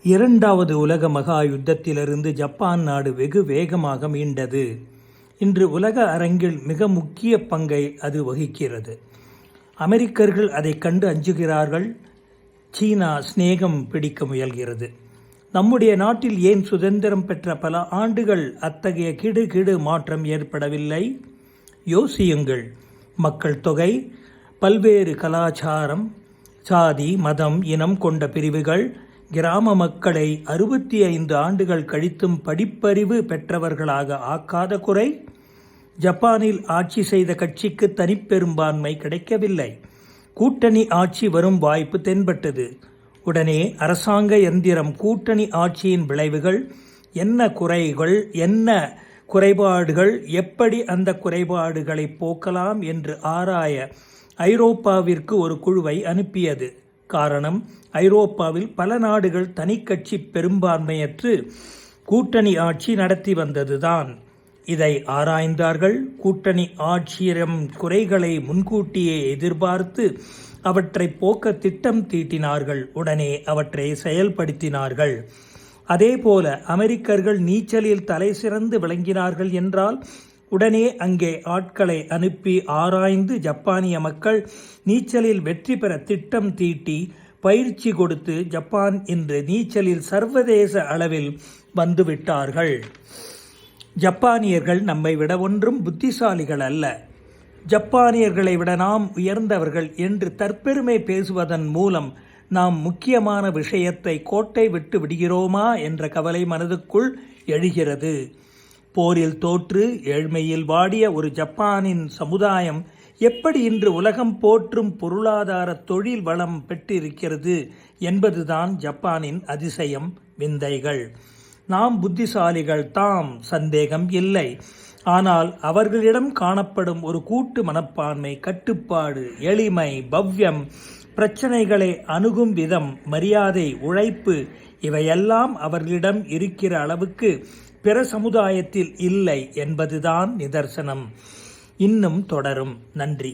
இரண்டாவது உலக மகா யுத்தத்திலிருந்து ஜப்பான் நாடு வெகு வேகமாக மீண்டது. இன்று உலக அரங்கில் மிக முக்கிய பங்கை அது வகிக்கிறது. அமெரிக்கர்கள் அதை கண்டு அஞ்சுகிறார்கள். சீனா சிநேகம் பிடிக்க முயல்கிறது. நம்முடைய நாட்டில் ஏன் சுதந்திரம் பெற்ற பல ஆண்டுகள் அத்தகைய கிடு மாற்றம் ஏற்படவில்லை? யோசியுங்கள். மக்கள் தொகை, பல்வேறு கலாச்சாரம், சாதி, மதம், இனம் கொண்ட பிரிவுகள், கிராம மக்களை 65 ஆண்டுகள் கழித்தும் படிப்பறிவு பெற்றவர்களாக ஆக்காத குறை. ஜப்பானில் ஆட்சி செய்த கட்சிக்கு தனிப்பெரும்பான்மை கிடைக்கவில்லை. கூட்டணி ஆட்சி வரும் வாய்ப்பு தென்பட்டது. உடனே அரசாங்க எந்திரம் கூட்டணி ஆட்சியின் விளைவுகள் என்ன, குறைகள் என்ன, குறைபாடுகள் எப்படி, அந்த குறைபாடுகளை போக்கலாம் என்று ஆராய ஐரோப்பாவிற்கு ஒரு குழுவை அனுப்பியது. காரணம், ஐரோப்பாவில் பல நாடுகள் தனிக்கட்சி பெரும்பான்மையற்று கூட்டணி ஆட்சி நடத்தி வந்ததுதான். இதை ஆராய்ந்தார்கள். கூட்டணி ஆட்சியிடம் குறைகளை முன்கூட்டியே எதிர்பார்த்து அவற்றை போக்க திட்டம் தீட்டினார்கள். உடனே அவற்றை செயல்படுத்தினார்கள். அதேபோல அமெரிக்கர்கள் நீச்சலில் தலை சிறந்து விளங்கினார்கள் என்றால் உடனே அங்கே ஆட்களை அனுப்பி ஆராய்ந்து ஜப்பானிய மக்கள் நீச்சலில் வெற்றி பெற திட்டம் தீட்டி பயிற்சி கொடுத்து ஜப்பான் இன்று நீச்சலில் சர்வதேச அளவில் வந்துவிட்டார்கள். ஜப்பானியர்கள் நம்மை விட ஒன்றும் புத்திசாலிகள் அல்ல. ஜப்பானியர்களை விட நாம் உயர்ந்தவர்கள் என்று தற்பெருமை பேசுவதன் மூலம் நாம் முக்கியமான விஷயத்தை கோட்டை விட்டு விடுகிறோமா என்ற கவலை மனதுக்குள் எழுகிறது. போரில் தோற்று ஏழ்மையில் வாடிய ஒரு ஜப்பானின் சமுதாயம் எப்படி இன்று உலகம் போற்றும் பொருளாதார தொழில் வளம் பெற்றிருக்கிறது என்பதுதான் ஜப்பானின் அதிசயம், விந்தைகள். நாம் புத்திசாலிகள் தாம், சந்தேகம் இல்லை. ஆனால் அவர்களிடம் காணப்படும் ஒரு கூட்டு மனப்பான்மை, கட்டுப்பாடு, எளிமை, பவ்யம், பிரச்சனைகளை அணுகும் விதம், மரியாதை, உழைப்பு, இவையெல்லாம் அவர்களிடம் இருக்கிற அளவுக்கு பிற சமுதாயத்தில் இல்லை என்பதுதான் நிதர்சனம். இன்னும் தொடரும். நன்றி.